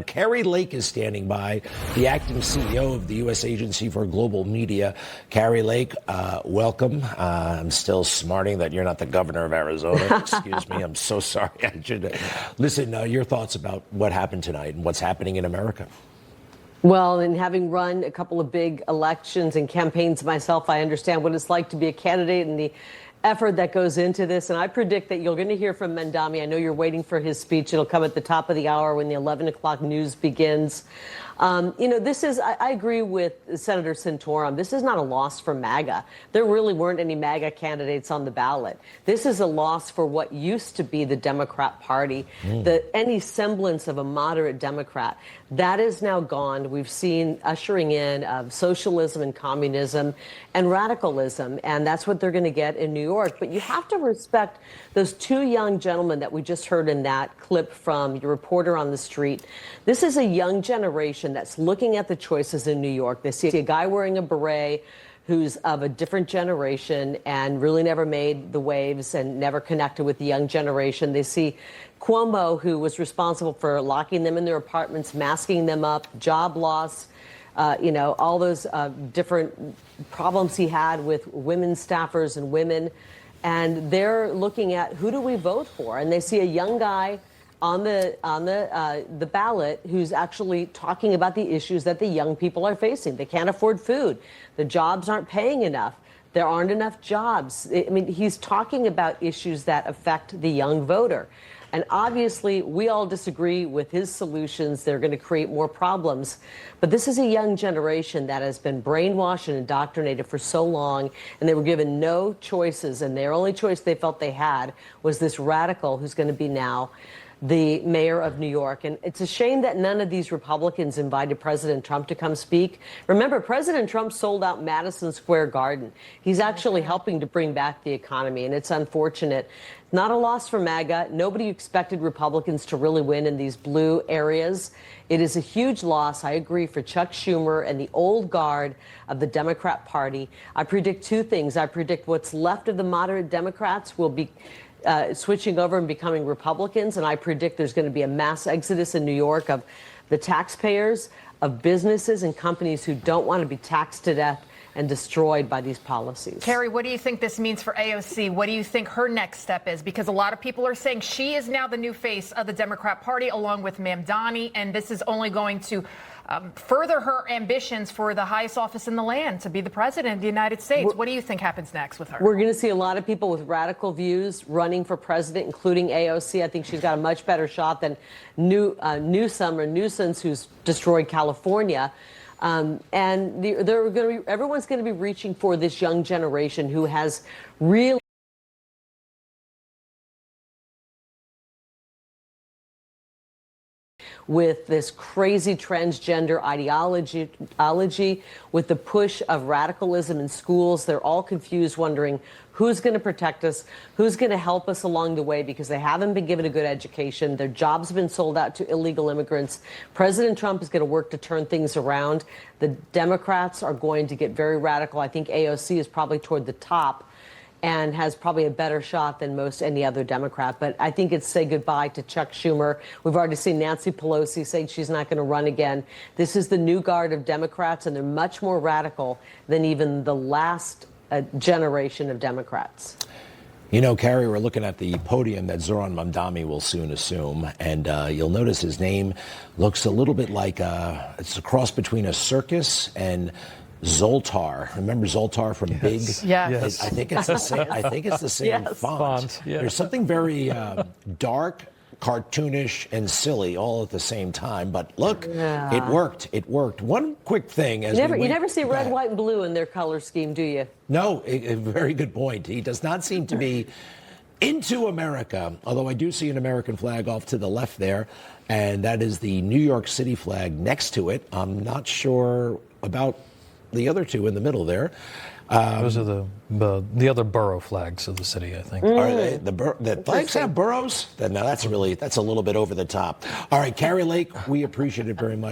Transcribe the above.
Kari Lake is standing by, the acting CEO of the U.S. Agency for Global Media. Kari Lake, welcome. I'm still smarting that you're not the governor of Arizona. Excuse me. I'm so sorry. I should listen. Your thoughts about what happened tonight and what's happening in America? Well, and having run a couple of big elections and campaigns myself, I understand what it's like to be a candidate and the effort that goes into this. And I predict that you're going to hear from Mamdani. I know you're waiting for his speech. It'll come at the top of the hour when the 11 o'clock news begins. This is, I agree with Senator Santorum. This is not a loss for MAGA. There really weren't any MAGA candidates on the ballot. This is a loss for what used to be the Democrat Party, any semblance of a moderate Democrat. That is now gone. We've seen ushering in of socialism and communism and radicalism, and that's what they're going to get in New York. But you have to respect those two young gentlemen that we just heard in that clip from your reporter on the street. This is a young generation that's looking at the choices in New York. They see a guy wearing a beret who's of a different generation and really never made the waves and never connected with the young generation. They see Cuomo, who was responsible for locking them in their apartments, masking them up, job loss, all those different problems he had with women staffers and women. And they're looking at, who do we vote for? And they see a young guy on the ballot who's actually talking about the issues that the young people are facing. They can't afford food. The jobs aren't paying enough. There aren't enough jobs. I mean, he's talking about issues that affect the young voter. And obviously, we all disagree with his solutions. They're going to create more problems. But this is a young generation that has been brainwashed and indoctrinated for so long, and they were given no choices. And their only choice they felt they had was this radical who's going to be now the mayor of New York. And it's a shame that none of these Republicans invited President Trump to come speak. Remember, President Trump sold out Madison Square Garden. He's actually helping to bring back the economy, and it's unfortunate. Not a loss for MAGA. Nobody expected Republicans to really win in these blue areas. It is a huge loss, I agree, for Chuck Schumer and the old guard of the Democrat Party. I predict two things. I predict what's left of the moderate Democrats will be switching over and becoming Republicans, and I predict there's going to be a mass exodus in New York of the taxpayers, of businesses and companies who don't want to be taxed to death and destroyed by these policies. Kari, what do you think this means for AOC? What do you think her next step is? Because a lot of people are saying she is now the new face of the Democrat Party, along with Mamdani, and this is only going to further her ambitions for the highest office in the land, to be the president of the United States. What do you think happens next with her? We're going to see a lot of people with radical views running for president, including AOC. I think she's got a much better shot than Newsom or Nuisance, who's destroyed California. Everyone's going to be reaching for this young generation who has really with this crazy transgender ideology, with the push of radicalism in schools. They're all confused, wondering who's going to protect us, who's going to help us along the way, because they haven't been given a good education. Their jobs have been sold out to illegal immigrants. President Trump is going to work to turn things around. The Democrats are going to get very radical. I think AOC is probably toward the top and has probably a better shot than most any other Democrat. But I think it's say goodbye to Chuck Schumer. We've already seen Nancy Pelosi saying she's not going to run again. This is the new guard of Democrats, and they're much more radical than even the last generation of Democrats. You know, Kari, we're looking at the podium that Zoran Mamdani will soon assume, and you'll notice his name looks a little bit like it's a cross between a circus and Zoltar. Remember Zoltar from Big? Yes. I think it's the same. I think it's the same font. Yeah. There's something very dark, cartoonish, and silly all at the same time. But look, it worked. It worked. One quick thing, you never see red, white, and blue in their color scheme, do you? No, a very good point. He does not seem to be into America, although I do see an American flag off to the left there, and that is the New York City flag next to it. I'm not sure about the other two in the middle there. Those are the other borough flags of the city, I think. Are they the flags have boroughs? Then now that's a little bit over the top. All right, Kari Lake, we appreciate it very much.